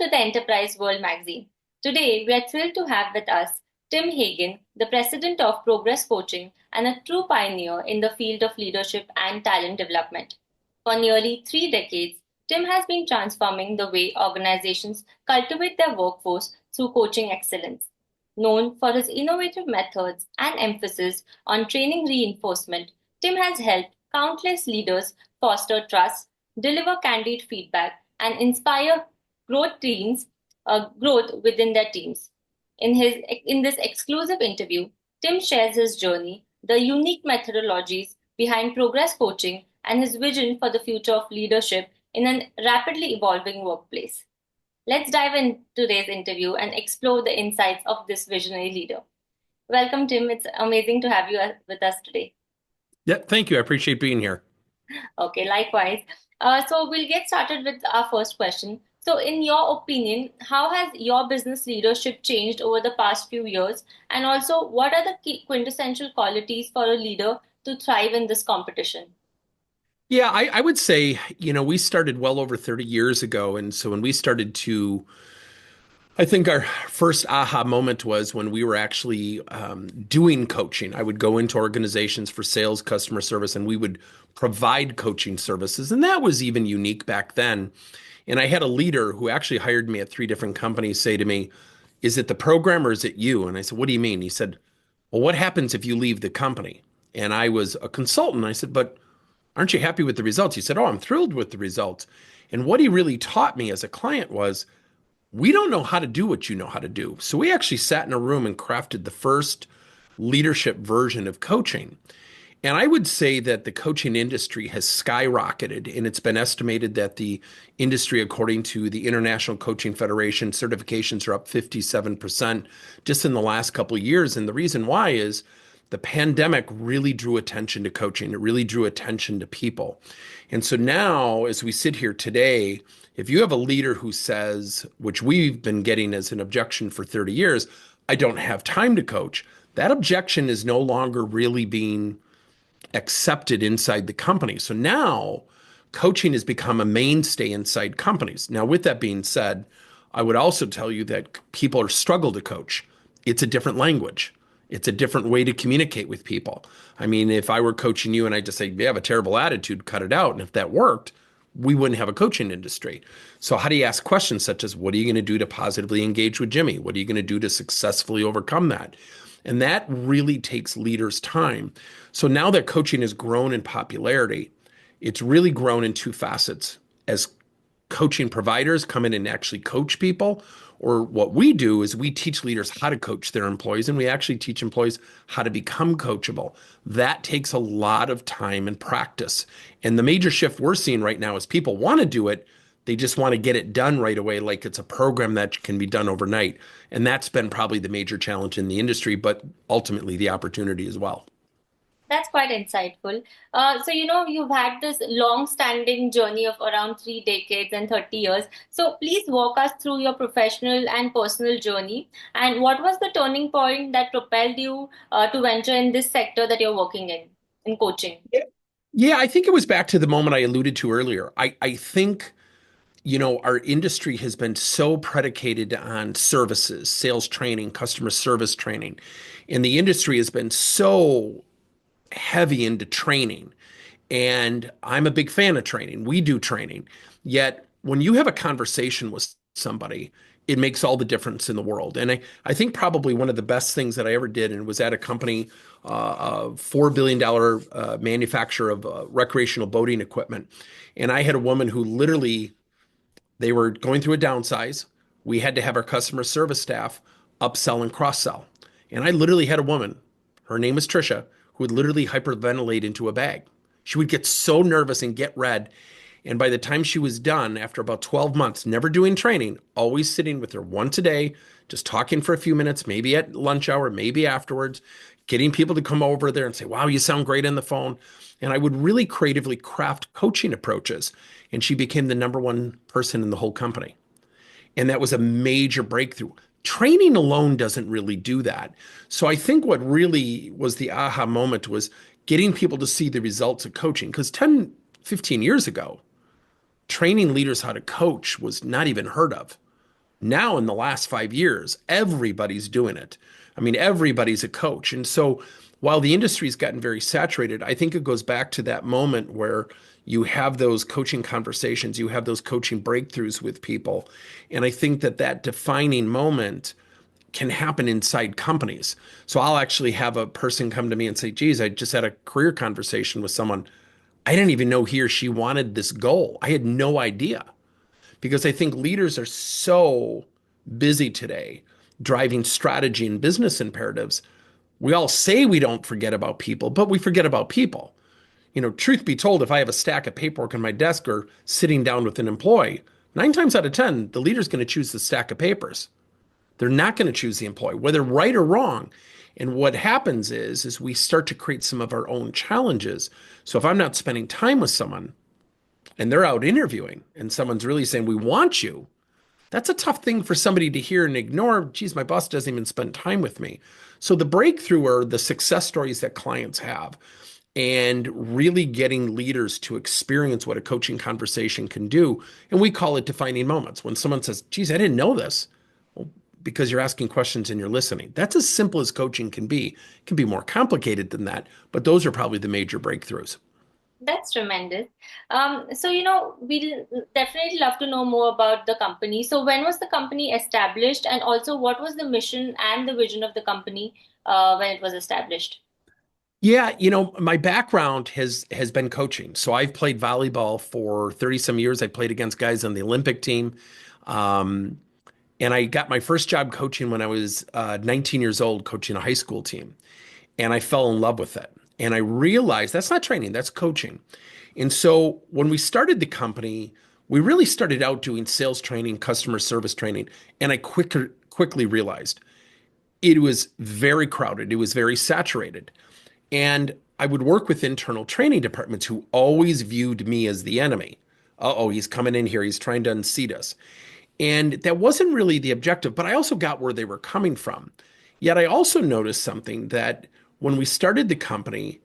to the Enterprise World magazine. Today, we are thrilled to have with us Tim Hagen, the president of Progress Coaching and a true pioneer in the field of leadership and talent development. For nearly 3 decades, Tim has been transforming the way organizations cultivate their workforce through coaching excellence. Known for his innovative methods and emphasis on training reinforcement, Tim has helped countless leaders foster trust, deliver candid feedback, and inspire growth within their teams. In this exclusive interview, Tim shares his journey, the unique methodologies behind progress coaching, and his vision for the future of leadership in a rapidly evolving workplace. Let's dive into today's interview and explore the insights of this visionary leader. Welcome, Tim. It's amazing to have you with us today. Yeah, thank you. I appreciate being here. Okay, likewise. So we'll get started with our first question. So, in your opinion, how has your business leadership changed over the past few years? And also, what are the key quintessential qualities for a leader to thrive in this competition? Yeah, I would say, we started well over 30 years ago. And so when we started I think our first aha moment was when we were actually doing coaching. I would go into organizations for sales, customer service, and we would provide coaching services. And that was even unique back then. And I had a leader who actually hired me at three different companies say to me, "Is it the program or is it you?" And I said, "What do you mean?" He said, "Well, what happens if you leave the company?" And I was a consultant. I said, "But aren't you happy with the results?" He said, "Oh, I'm thrilled with the results." And what he really taught me as a client was, we don't know how to do what you know how to do. So we actually sat in a room and crafted the first leadership version of coaching. And I would say that the coaching industry has skyrocketed, and it's been estimated that the industry, according to the International Coaching Federation, certifications are up 57% just in the last couple of years. And the reason why is the pandemic really drew attention to coaching. It really drew attention to people. And so now, as we sit here today, if you have a leader who says, which we've been getting as an objection for 30 years, "I don't have time to coach," that objection is no longer really being accepted inside the company. So now coaching has become a mainstay inside companies. Now, with that being said, I would also tell you that people are struggle to coach. It's a different language. It's a different way to communicate with people. I mean, if I were coaching you and I just say, "You have a terrible attitude, cut it out." And if that worked, we wouldn't have a coaching industry. So how do you ask questions such as, what are you going to do to positively engage with Jimmy? What are you going to do to successfully overcome that? And that really takes leaders time. So now that coaching has grown in popularity, it's really grown in two facets. As coaching providers come in and actually coach people, or what we do is we teach leaders how to coach their employees, and we actually teach employees how to become coachable. That takes a lot of time and practice. And the major shift we're seeing right now is people want to do it. They just want to get it done right away, like it's a program that can be done overnight. And that's been probably the major challenge in the industry, but ultimately the opportunity as well. That's quite insightful. You've had this long-standing journey of around 3 decades and 30 years. So, please walk us through your professional and personal journey. And what was the turning point that propelled you to venture in this sector that you're working in coaching? Yeah, I think it was back to the moment I alluded to earlier. I think, our industry has been so predicated on services, sales training, customer service training, and the industry has been so heavy into training. And I'm a big fan of training. We do training. Yet when you have a conversation with somebody, it makes all the difference in the world. And I think probably one of the best things that I ever did and was at a company, a $4 billion manufacturer of recreational boating equipment. And I had a woman who literally, they were going through a downsize. We had to have our customer service staff upsell and cross sell. And I literally had a woman, her name was Trisha, who would literally hyperventilate into a bag. She would get so nervous and get red. And by the time she was done, after about 12 months, never doing training, always sitting with her once a day, just talking for a few minutes, maybe at lunch hour, maybe afterwards, getting people to come over there and say, "Wow, you sound great on the phone." And I would really creatively craft coaching approaches. And she became the number one person in the whole company. And that was a major breakthrough. Training alone doesn't really do that. So I think what really was the aha moment was getting people to see the results of coaching. Because 10, 15 years ago, training leaders how to coach was not even heard of. Now, in the last 5 years, everybody's doing it. I mean, everybody's a coach. And so, while the industry's gotten very saturated, I think it goes back to that moment where you have those coaching conversations, you have those coaching breakthroughs with people. And I think that that defining moment can happen inside companies. So, I'll actually have a person come to me and say, geez, I just had a career conversation with someone. I didn't even know he or she wanted this goal. I had no idea because I think leaders are so busy today driving strategy and business imperatives. We all say we don't forget about people, but we forget about people. Truth be told, if I have a stack of paperwork on my desk or sitting down with an employee, 9 times out of 10, the leader's going to choose the stack of papers. They're not going to choose the employee, whether right or wrong. And what happens is we start to create some of our own challenges. So if I'm not spending time with someone and they're out interviewing and someone's really saying, we want you, that's a tough thing for somebody to hear and ignore. Geez, my boss doesn't even spend time with me. So the breakthrough are the success stories that clients have and really getting leaders to experience what a coaching conversation can do. And we call it defining moments. When someone says, geez, I didn't know this. Well, because you're asking questions and you're listening. That's as simple as coaching can be. It can be more complicated than that, but those are probably the major breakthroughs. That's tremendous. So, we'd definitely love to know more about the company. So, when was the company established, and also what was the mission and the vision of the company when it was established? Yeah, my background has been coaching. So I've played volleyball for 30 some years. I played against guys on the Olympic team. Um, and I got my first job coaching when I was 19 years old, coaching a high school team. And I fell in love with it. And I realized that's not training, that's coaching. And so when we started the company, we really started out doing sales training, customer service training. And I quickly realized it was very crowded, it was very saturated. And I would work with internal training departments who always viewed me as the enemy. Uh-oh, he's coming in here. He's trying to unseat us. And that wasn't really the objective, but I also got where they were coming from. Yet I also noticed something that when we started the company,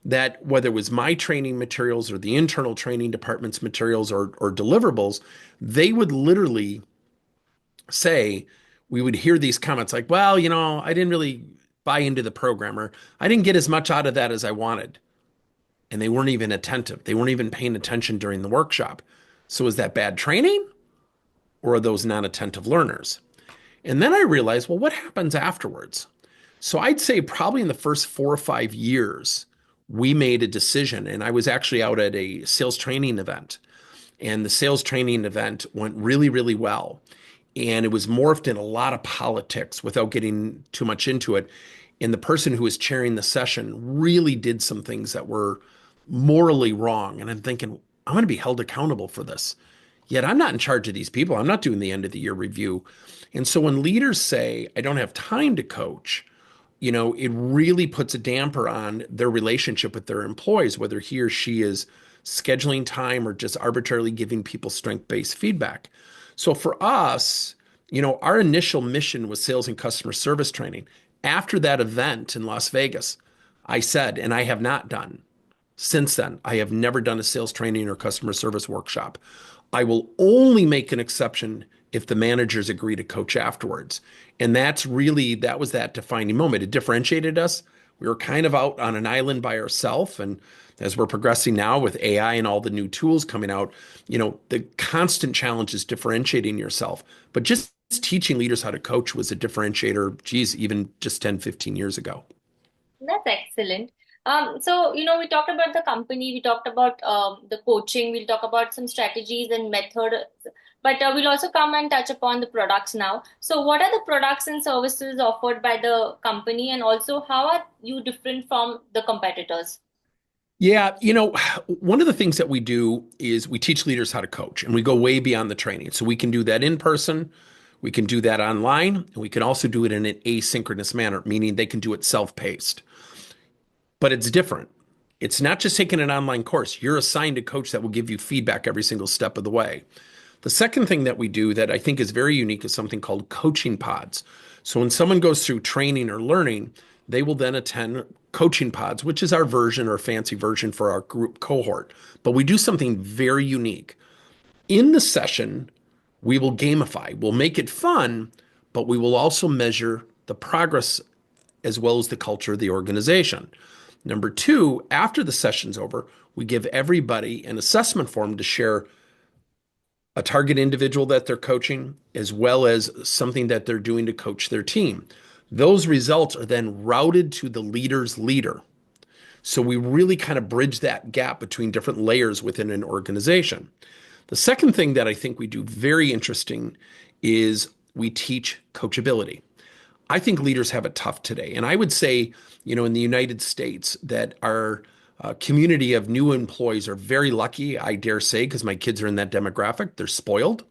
that whether it was my training materials or the internal training department's materials or deliverables, they would literally say, we would hear these comments like, well, I didn't really buy into the programmer. I didn't get as much out of that as I wanted. And they weren't even attentive. They weren't even paying attention during the workshop. So is that bad training or are those non-attentive learners? And then I realized, well, what happens afterwards? So I'd say probably in the first 4 or 5 years, we made a decision. And I was actually out at a sales training event. And the sales training event went really, really well. And it was morphed in a lot of politics without getting too much into it. And the person who was chairing the session really did some things that were morally wrong. And I'm thinking, I'm going to be held accountable for this. Yet I'm not in charge of these people. I'm not doing the end of the year review. And so when leaders say, I don't have time to coach, it really puts a damper on their relationship with their employees, whether he or she is scheduling time or just arbitrarily giving people strength-based feedback. So for us, our initial mission was sales and customer service training. After that event in Las Vegas, I said, and I have not done since then, I have never done a sales training or customer service workshop. I will only make an exception if the managers agree to coach afterwards. And that was that defining moment. It differentiated us. We were kind of out on an island by ourselves. And as we're progressing now with AI and all the new tools coming out, the constant challenge is differentiating yourself. But just teaching leaders how to coach was a differentiator, geez, even just 10, 15 years ago. That's excellent. So, we talked about the company, we talked about the coaching, we'll talk about some strategies and methods, but we'll also come and touch upon the products now. So, what are the products and services offered by the company, and also how are you different from the competitors? Yeah, one of the things that we do is we teach leaders how to coach and we go way beyond the training. So we can do that in person, we can do that online, and we can also do it in an asynchronous manner, meaning they can do it self-paced. But it's different. It's not just taking an online course. You're assigned a coach that will give you feedback every single step of the way. The second thing that we do that I think is very unique is something called coaching pods. So when someone goes through training or learning, they will then attend coaching pods, which is our version or fancy version for our group cohort. But we do something very unique. In the session, We will gamify, we'll make it fun, but we will also measure the progress as well as the culture of the organization. Number two, after the session's over, we give everybody an assessment form to share a target individual that they're coaching, as well as something that they're doing to coach their team. Those results are then routed to the leader's leader. So we really kind of bridge that gap between different layers within an organization. The second thing that I think we do very interesting is we teach coachability. I think leaders have it tough today. And I would say, in the United States, that our community of new employees are very lucky, I dare say, because my kids are in that demographic. They're spoiled,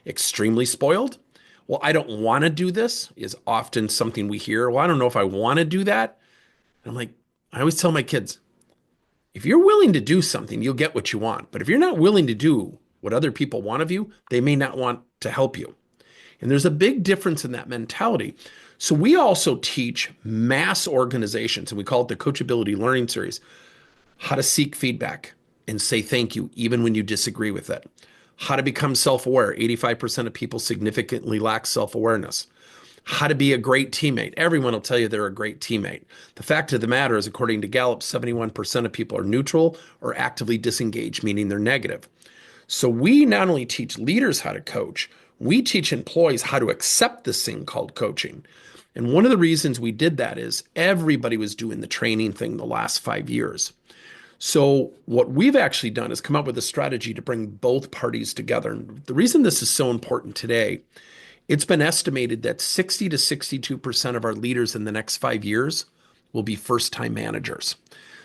extremely spoiled. Well, I don't want to do this is often something we hear. Well, I don't know if I want to do that. And I'm like, I always tell my kids, if you're willing to do something, you'll get what you want. But if you're not willing to do what other people want of you, they may not want to help you. And there's a big difference in that mentality. So we also teach mass organizations, and we call it the Coachability Learning Series, how to seek feedback and say thank you, even when you disagree with it. How to become self-aware. 85% of people significantly lack self-awareness. How to be a great teammate. Everyone will tell you they're a great teammate. The fact of the matter is, according to Gallup, 71% of people are neutral or actively disengaged, meaning they're negative. So we not only teach leaders how to coach, we teach employees how to accept this thing called coaching. And one of the reasons we did that is everybody was doing the training thing the last 5 years. So what we've actually done is come up with a strategy to bring both parties together. And the reason this is so important today, it's been estimated that 60 to 62% of our leaders in the next 5 years will be first-time managers.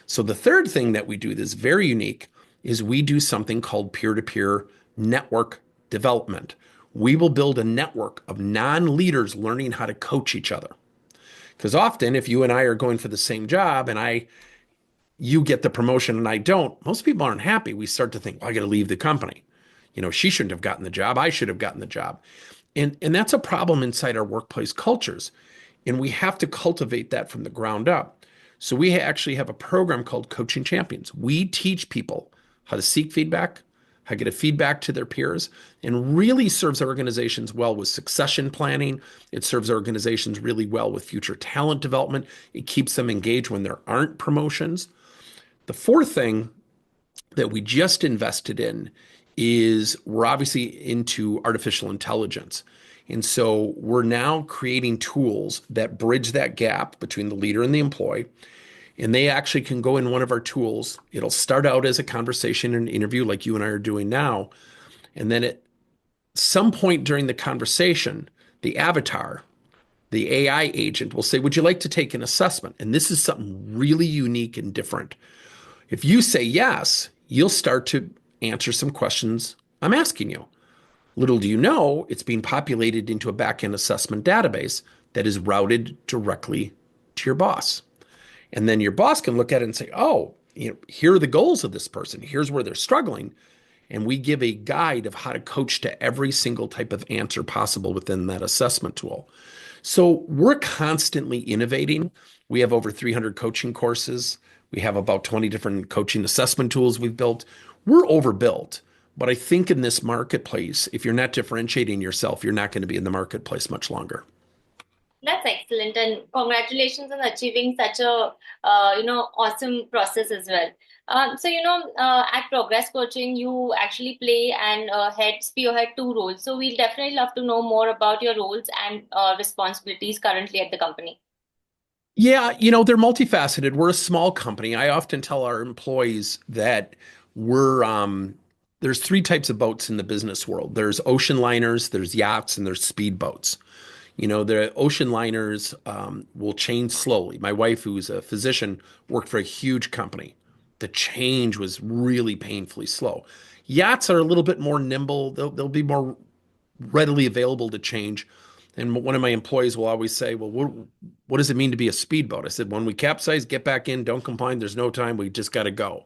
So the third thing that we do that's very unique is we do something called peer-to-peer network development. We will build a network of non-leaders learning how to coach each other. Because often, if you and I are going for the same job and you get the promotion and I don't, most people aren't happy. We start to think, well, I got to leave the company. She shouldn't have gotten the job. I should have gotten the job. And that's a problem inside our workplace cultures. And we have to cultivate that from the ground up. So we actually have a program called Coaching Champions. We teach people how to seek feedback, how to get a feedback to their peers, and really serves organizations well with succession planning. It serves organizations really well with future talent development. It keeps them engaged when there aren't promotions. The fourth thing that we just invested in is we're obviously into artificial intelligence. And so we're now creating tools that bridge that gap between the leader and the employee. And they actually can go in one of our tools. It'll start out as a conversation and interview like you and I are doing now. And then at some point during the conversation, the avatar, the AI agent will say, would you like to take an assessment? And this is something really unique and different. If you say yes, you'll start to answer some questions I'm asking you. Little do you know, it's being populated into a backend assessment database that is routed directly to your boss. And then your boss can look at it and say, oh, here are the goals of this person. Here's where they're struggling. And we give a guide of how to coach to every single type of answer possible within that assessment tool. So we're constantly innovating. We have over 300 coaching courses. We have about 20 different coaching assessment tools we've built. We're overbuilt. But I think in this marketplace, if you're not differentiating yourself, you're not going to be in the marketplace much longer. That's excellent, and congratulations on achieving such a awesome process as well. At Progress Coaching, you actually play and spearhead two roles. So we'll definitely love to know more about your roles and responsibilities currently at the company. Yeah, they're multifaceted. We're a small company. I often tell our employees that there's three types of boats in the business world. There's ocean liners, there's yachts, and there's speedboats. The ocean liners will change slowly. My wife, who's a physician, worked for a huge company. The change was really painfully slow. Yachts are a little bit more nimble. They'll be more readily available to change. And one of my employees will always say, well, what does it mean to be a speedboat? I said, when we capsize, get back in, don't complain. There's no time. We just got to go.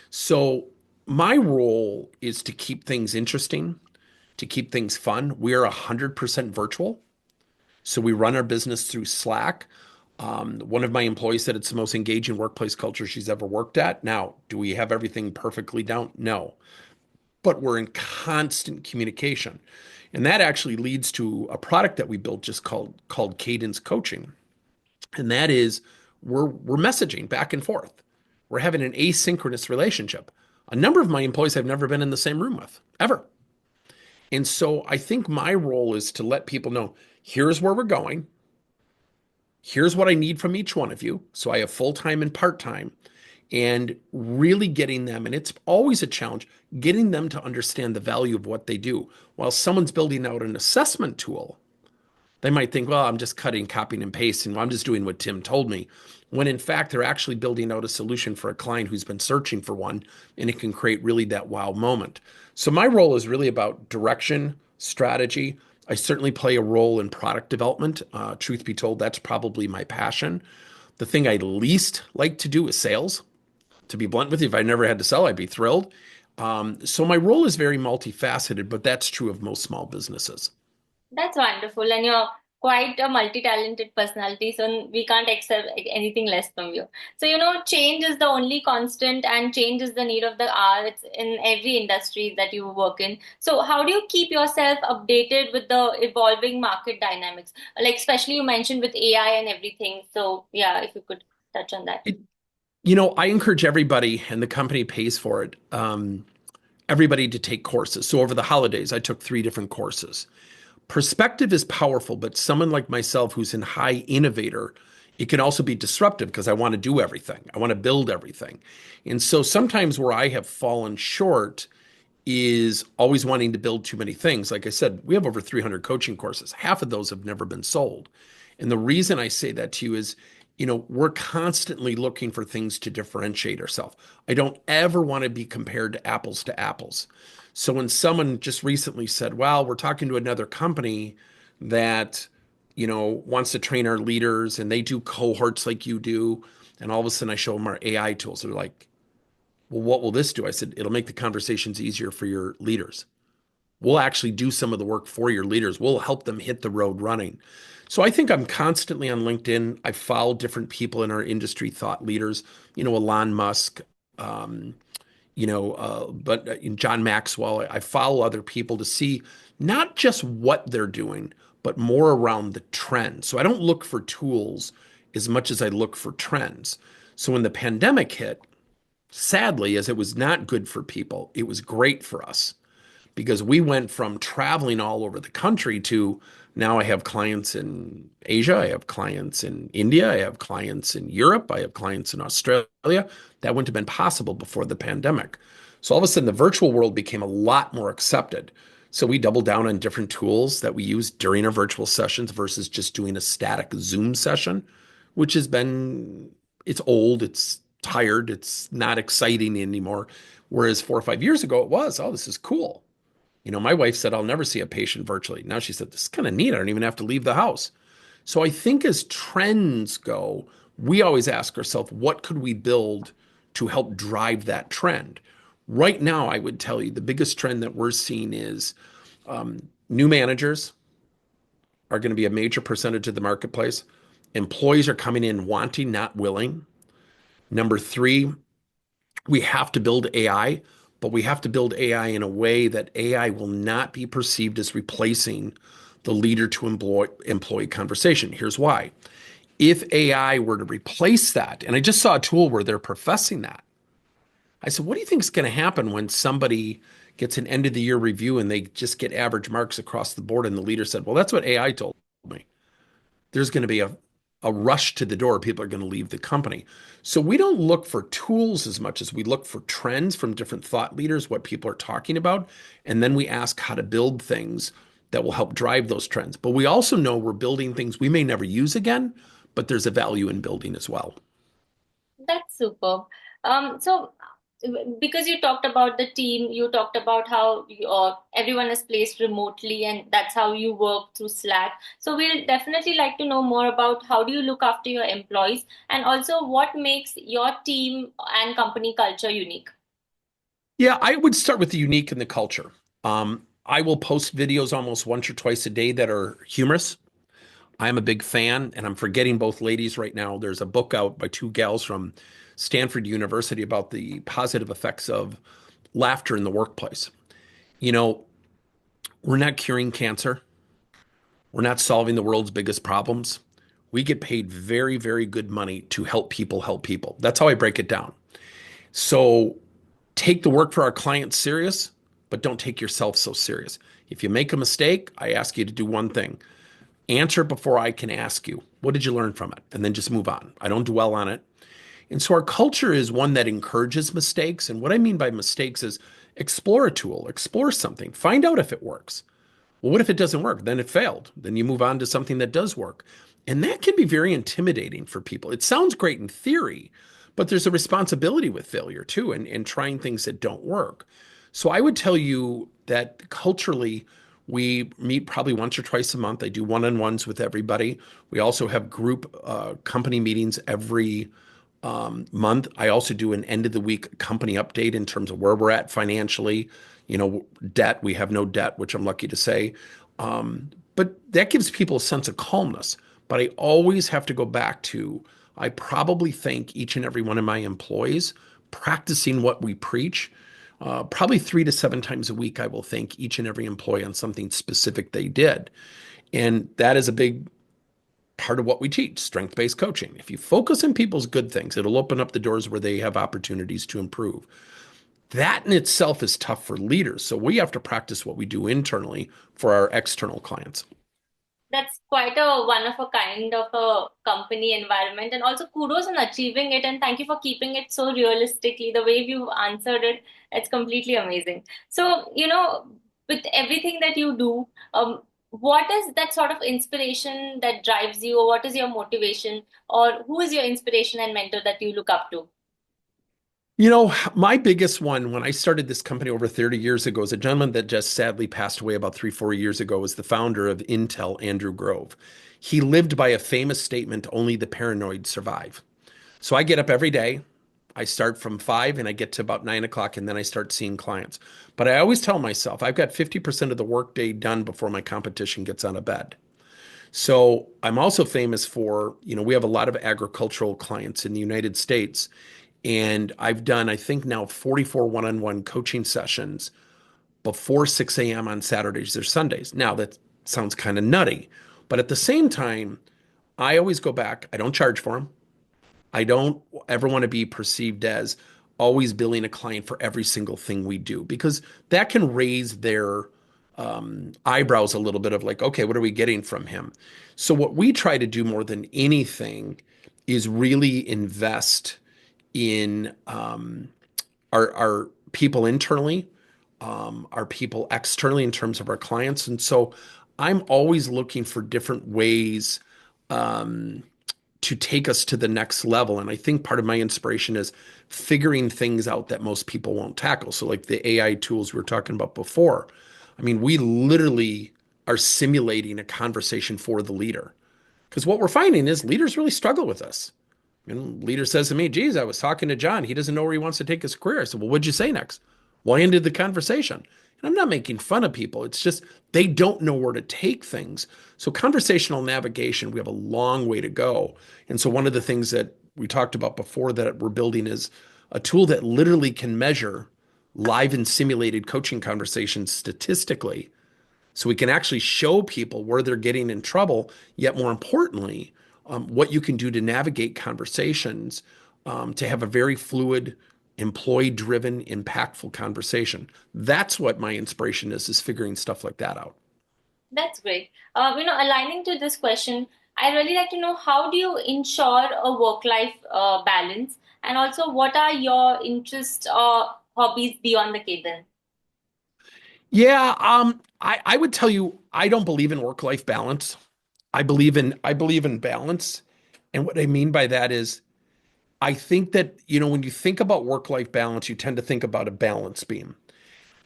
So my role is to keep things interesting, to keep things fun. We are 100% virtual. So we run our business through Slack. One of my employees said it's the most engaging workplace culture she's ever worked at. Now, do we have everything perfectly down? No, but we're in constant communication. And that actually leads to a product that we built just called Cadence Coaching. And that is we're messaging back and forth. We're having an asynchronous relationship. A number of my employees I've never been in the same room with, ever. And so I think my role is to let people know here's where we're going. Here's what I need from each one of you. So I have full time and part time, and really getting them, and it's always a challenge, getting them to understand the value of what they do. While someone's building out an assessment tool, they might think, well, I'm just cutting, copying, and pasting. Well, I'm just doing what Tim told me. When in fact, they're actually building out a solution for a client who's been searching for one, and it can create really that wow moment. So my role is really about direction, strategy. I certainly play a role in product development. Truth be told, that's probably my passion. The thing I least like to do is sales. To be blunt with you, if I never had to sell, I'd be thrilled. So my role is very multifaceted, but that's true of most small businesses. That's wonderful. And you're quite a multi-talented personality, so we can't accept anything less from you. So, change is the only constant and change is the need of the hour. It's in every industry that you work in. So, how do you keep yourself updated with the evolving market dynamics? Like, especially you mentioned with AI and everything. So, yeah, if you could touch on that. It, I encourage everybody, and the company pays for it, everybody to take courses. So over the holidays, I took 3 different courses. Perspective is powerful, but someone like myself who's in high innovator, it can also be disruptive because I want to do everything. I want to build everything. And so sometimes where I have fallen short is always wanting to build too many things. Like I said, we have over 300 coaching courses. Half of those have never been sold. And the reason I say that to you is, we're constantly looking for things to differentiate ourselves. I don't ever want to be compared to apples. So when someone just recently said, well, we're talking to another company that, wants to train our leaders and they do cohorts like you do. And all of a sudden I show them our AI tools. They're like, well, what will this do? I said, it'll make the conversations easier for your leaders. We'll actually do some of the work for your leaders. We'll help them hit the road running. So I think I'm constantly on LinkedIn. I follow different people in our industry, thought leaders, Elon Musk, um, but John Maxwell. I follow other people to see not just what they're doing, but more around the trends. So I don't look for tools as much as I look for trends. So when the pandemic hit, sadly, as it was not good for people, it was great for us because we went from traveling all over the country to now I have clients in Asia, I have clients in India, I have clients in Europe, I have clients in Australia. That wouldn't have been possible before the pandemic. So all of a sudden, the virtual world became a lot more accepted. So we doubled down on different tools that we use during our virtual sessions versus just doing a static Zoom session, which has been, it's old, it's tired, it's not exciting anymore. Whereas 4 or 5 years ago, it was, oh, this is cool. My wife said, I'll never see a patient virtually. Now she said, this is kind of neat. I don't even have to leave the house. So I think as trends go, we always ask ourselves, what could we build to help drive that trend? Right now, I would tell you the biggest trend that we're seeing is new managers are going to be a major percentage of the marketplace. Employees are coming in wanting, not willing. Number three, we have to build AI, but we have to build AI in a way that AI will not be perceived as replacing the leader to employee conversation. Here's why. If AI were to replace that, and I just saw a tool where they're professing that, I said, what do you think is going to happen when somebody gets an end of the year review and they just get average marks across the board? And the leader said, well, that's what AI told me. There's going to be a rush to the door. People are going to leave the company. So we don't look for tools as much as we look for trends from different thought leaders, what people are talking about. And then we ask how to build things that will help drive those trends. But we also know we're building things we may never use again, but there's a value in building as well. That's superb. So, because you talked about the team, you talked about how everyone is placed remotely, and that's how you work through Slack. So, we'll definitely like to know more about how do you look after your employees, and also what makes your team and company culture unique. Yeah, I would start with the unique in the culture. I will post videos almost once or twice a day that are humorous. I'm a big fan, and I'm forgetting both ladies right now. There's a book out by 2 gals from Stanford University about the positive effects of laughter in the workplace. You know, We're not curing cancer. We're not solving the world's biggest problems. We get paid very, very good money to help people help people. That's how I break it down. So take the work for our clients serious, but don't take yourself so serious. If you make a mistake, I ask you to do one thing: answer before I can ask you, what did you learn from it? And then just move on. I don't dwell on it. And so our culture is one that encourages mistakes. And what I mean by mistakes is explore a tool, explore something, find out if it works. Well, what if it doesn't work? Then it failed. Then you move on to something that does work. And that can be very intimidating for people. It sounds great in theory, but there's a responsibility with failure too, and trying things that don't work. So I would tell you that culturally, we meet probably once or twice a month. I do one-on-ones with everybody. We also have group company meetings every month. I also do an end of the week company update in terms of where we're at financially. Debt, we have no debt, which I'm lucky to say. But that gives people a sense of calmness. But I always have to go back to, I probably thank each and every one of my employees practicing what we preach. Probably 3 to 7 times a week, I will thank each and every employee on something specific they did. And that is a big part of what we teach, strength-based coaching. If you focus on people's good things, it'll open up the doors where they have opportunities to improve. That in itself is tough for leaders. So we have to practice what we do internally for our external clients. That's quite a one of a kind of a company environment, and also kudos on achieving it, and thank you for keeping it so realistically. The way you answered it, it's completely amazing. So, with everything that you do, what is that sort of inspiration that drives you, or what is your motivation, or who is your inspiration and mentor that you look up to? My biggest one when I started this company over 30 years ago is a gentleman that just sadly passed away about 3, 4 years ago, was the founder of Intel, Andrew Grove. He lived by a famous statement, only the paranoid survive. So I get up every day. I start from 5 and I get to about 9 o'clock, and then I start seeing clients. But I always tell myself I've got 50% of the workday done before my competition gets out of bed. So I'm also famous for, we have a lot of agricultural clients in the United States. And I've done, I think now 44 one-on-one coaching sessions before 6 a.m. on Saturdays or Sundays. Now that sounds kind of nutty, but at the same time, I always go back. I don't charge for them. I don't ever want to be perceived as always billing a client for every single thing we do, because that can raise their eyebrows a little bit of like, okay, what are we getting from him? So what we try to do more than anything is really invest in our people internally, our people externally in terms of our clients. And so I'm always looking for different ways to take us to the next level. And I think part of my inspiration is figuring things out that most people won't tackle. So, like the AI tools we were talking about before, I mean, we literally are simulating a conversation for the leader. Because what we're finding is leaders really struggle with this. Leader says to me, geez, I was talking to John. He doesn't know where he wants to take his career. I said, well, what'd you say next? Well, I ended the conversation. And I'm not making fun of people. It's just they don't know where to take things. So conversational navigation, we have a long way to go. And so one of the things that we talked about before that we're building is a tool that literally can measure live and simulated coaching conversations statistically, so we can actually show people where they're getting in trouble, yet more importantly, what you can do to navigate conversations, to have a very fluid, employee-driven, impactful conversation. That's what my inspiration is figuring stuff like that out. That's great. Aligning to this question, I really like to know how do you ensure a work-life balance, and also what are your interests or hobbies beyond the cabin? Yeah, I would tell you I don't believe in work-life balance. I believe in balance. And what I mean by that is I think that, when you think about work-life balance, you tend to think about a balance beam.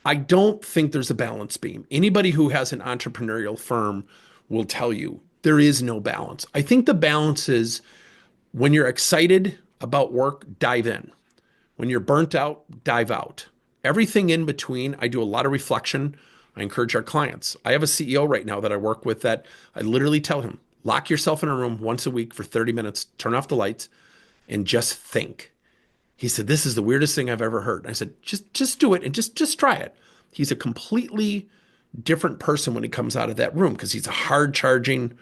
I don't think there's a balance beam. Anybody who has an entrepreneurial firm will tell you there is no balance. I think the balance is when you're excited about work, dive in. When you're burnt out, dive out. Everything in between, I do a lot of reflection. I encourage our clients. I have a CEO right now that I work with that I literally tell him, lock yourself in a room once a week for 30 minutes, turn off the lights, and just think. He said, this is the weirdest thing I've ever heard. I said, just do it and just try it. He's a completely different person when he comes out of that room because he's a hard charging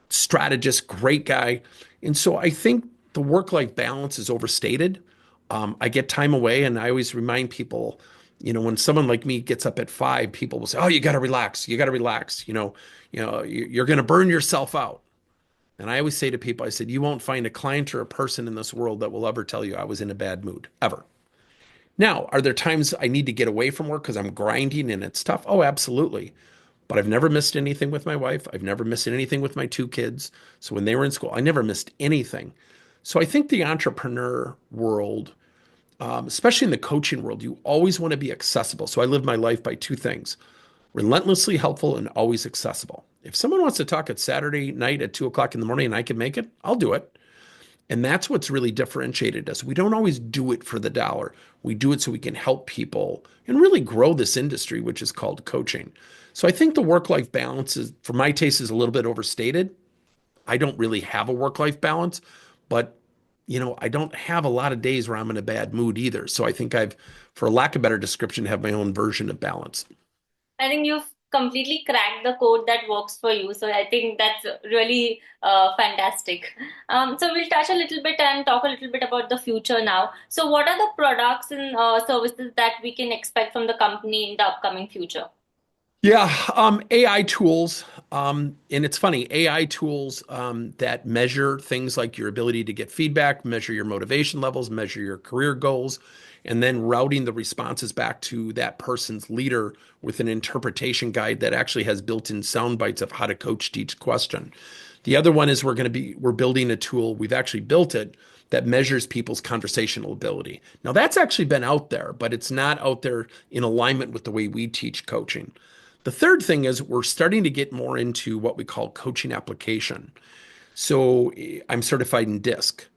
strategist, great guy. And so I think the work life balance is overstated. I get time away, and I always remind people, when someone like me gets up at 5, people will say, "Oh, you got to relax. You got to relax. You're going to burn yourself out." And I always say to people, I said, "You won't find a client or a person in this world that will ever tell you I was in a bad mood, ever." Now, are there times I need to get away from work because I'm grinding and it's tough? Oh, absolutely. But I've never missed anything with my wife. I've never missed anything with my 2 kids. So when they were in school, I never missed anything. So I think the entrepreneur world, especially in the coaching world, you always want to be accessible. So I live my life by 2 things: relentlessly helpful and always accessible. If someone wants to talk at Saturday night at 2 o'clock in the morning and I can make it, I'll do it. And that's what's really differentiated us. We don't always do it for the dollar. We do it so we can help people and really grow this industry, which is called coaching. So I think the work-life balance is, for my taste, is a little bit overstated. I don't really have a work-life balance, but I don't have a lot of days where I'm in a bad mood either. So I think I've, for lack of a better description, have my own version of balance. I think you've completely cracked the code that works for you. So I think that's really fantastic. So we'll touch a little bit and talk a little bit about the future now. So what are the products and services that we can expect from the company in the upcoming future? Yeah, AI tools. And it's funny, AI tools that measure things like your ability to get feedback, measure your motivation levels, measure your career goals, and then routing the responses back to that person's leader with an interpretation guide that actually has built-in sound bites of how to coach each question. The other one is we're building a tool, we've actually built it, that measures people's conversational ability. Now that's actually been out there, but it's not out there in alignment with the way we teach coaching. The third thing is we're starting to get more into what we call coaching application. So I'm certified in DISC.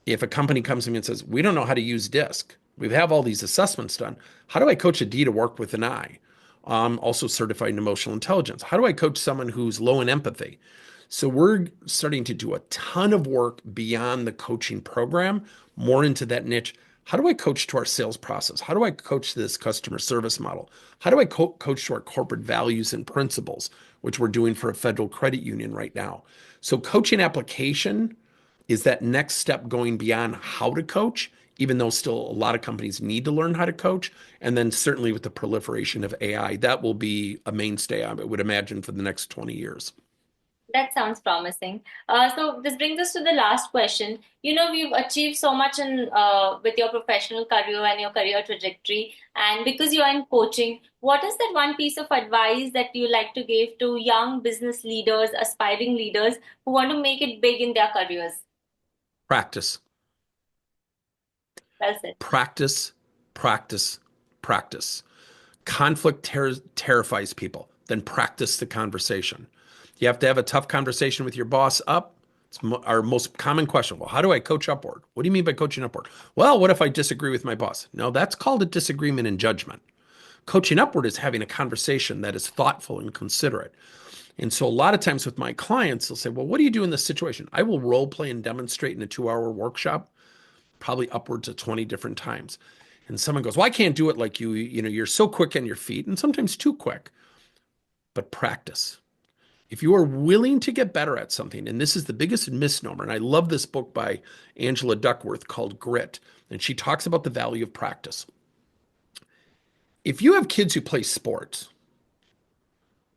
If a company comes to me and says, "We don't know how to use DISC, we have all these assessments done. How do I coach a D to work with an I?" I'm also certified in emotional intelligence. How do I coach someone who's low in empathy? So we're starting to do a ton of work beyond the coaching program, more into that niche. How do I coach to our sales process? How do I coach this customer service model? How do I coach to our corporate values and principles, which we're doing for a federal credit union right now? So coaching application is that next step going beyond how to coach, even though still a lot of companies need to learn how to coach. And then certainly with the proliferation of AI, that will be a mainstay, I would imagine, for the next 20 years. That sounds promising. So this brings us to the last question. We've achieved so much in with your professional career and your career trajectory, and because you are in coaching, what is that one piece of advice that you like to give to young business leaders, aspiring leaders who want to make it big in their careers? Practice, Well said. practice, practice, practice. Conflict terrifies people. Then practice the conversation. You have to have a tough conversation with your boss up. It's our most common question. Well, how do I coach upward? What do you mean by coaching upward? Well, what if I disagree with my boss? No, that's called a disagreement in judgment. Coaching upward is having a conversation that is thoughtful and considerate. And so a lot of times with my clients, they'll say, "Well, what do you do in this situation?" I will role play and demonstrate in a 2-hour workshop, probably upwards of 20 different times. And someone goes, "Well, I can't do it like you. You're so quick on your feet," and sometimes too quick. But practice. If you are willing to get better at something, and this is the biggest misnomer, and I love this book by Angela Duckworth called Grit, and she talks about the value of practice. If you have kids who play sports,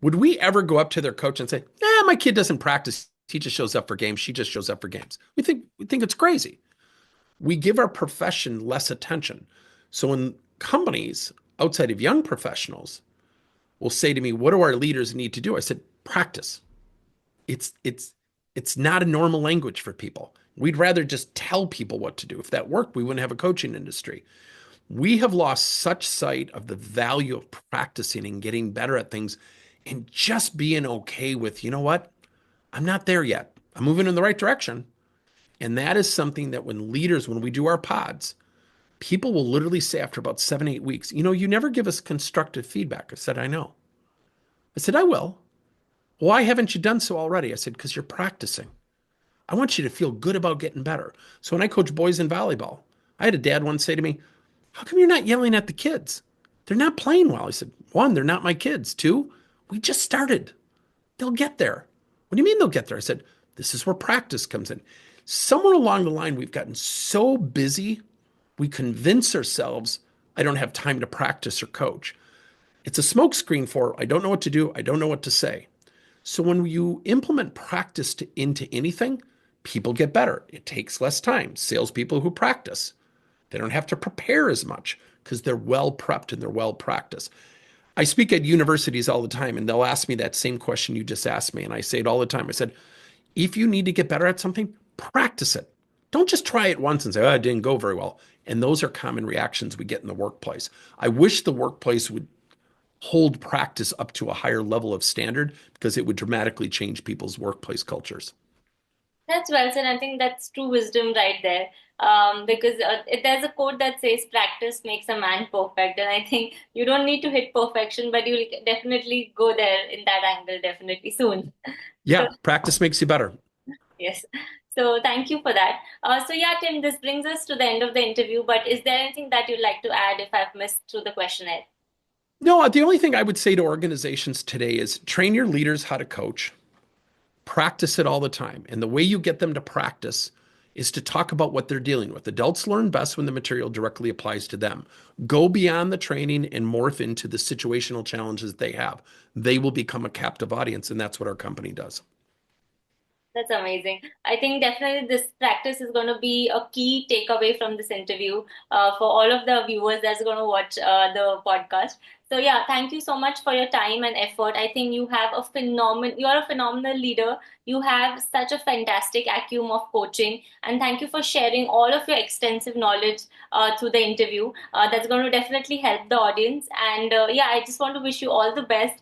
would we ever go up to their coach and say, "My kid doesn't practice. He just shows up for games. She just shows up for games." We think it's crazy. We give our profession less attention. So when companies outside of young professionals will say to me, "What do our leaders need to do?" I said, "Practice." It's not a normal language for people. We'd rather just tell people what to do. If that worked, we wouldn't have a coaching industry. We have lost such sight of the value of practicing and getting better at things and just being okay with, you know what? I'm not there yet. I'm moving in the right direction. And that is something that when we do our pods, people will literally say after about 7, 8 weeks, "You never give us constructive feedback." I said, "I know." I said, "I will." "Why haven't you done so already?" I said, "Because you're practicing. I want you to feel good about getting better." So when I coach boys in volleyball, I had a dad once say to me, "How come you're not yelling at the kids? They're not playing well." I said, One, they're not my kids. Two, we just started. They'll get there. What do you mean they'll get there? I said, this is where practice comes in. Somewhere along the line, we've gotten so busy, we convince ourselves I don't have time to practice or coach. It's a smokescreen for I don't know what to do, I don't know what to say. So when you implement practice into anything, people get better. It takes less time. Salespeople who practice, they don't have to prepare as much because they're well prepped and they're well practiced. I speak at universities all the time, and they'll ask me that same question you just asked me. And I say it all the time. I said, if you need to get better at something, practice it. Don't just try it once and say, oh, it didn't go very well. And those are common reactions we get in the workplace. I wish the workplace would hold practice up to a higher level of standard because it would dramatically change people's workplace cultures. That's well said. I think that's true wisdom right there. Because there's a quote that says practice makes a man perfect. And I think you don't need to hit perfection, but you'll definitely go there in that angle, definitely soon. So, Yeah, practice makes you better. yes. So, thank you for that. So, yeah, Tim, this brings us to the end of the interview. But is there anything that you'd like to add if I've missed through the questionnaire? No, the only thing I would say to organizations today is train your leaders how to coach, practice it all the time. And the way you get them to practice is to talk about what they're dealing with. Adults learn best when the material directly applies to them. Go beyond the training and morph into the situational challenges they have. They will become a captive audience, and that's what our company does. That's amazing. I think definitely this practice is going to be a key takeaway from this interview for all of the viewers that's going to watch the podcast. So yeah, thank you so much for your time and effort. I think you're a phenomenal leader. You have such a fantastic acumen of coaching, and thank you for sharing all of your extensive knowledge through the interview. That's going to definitely help the audience. And yeah, I just want to wish you all the best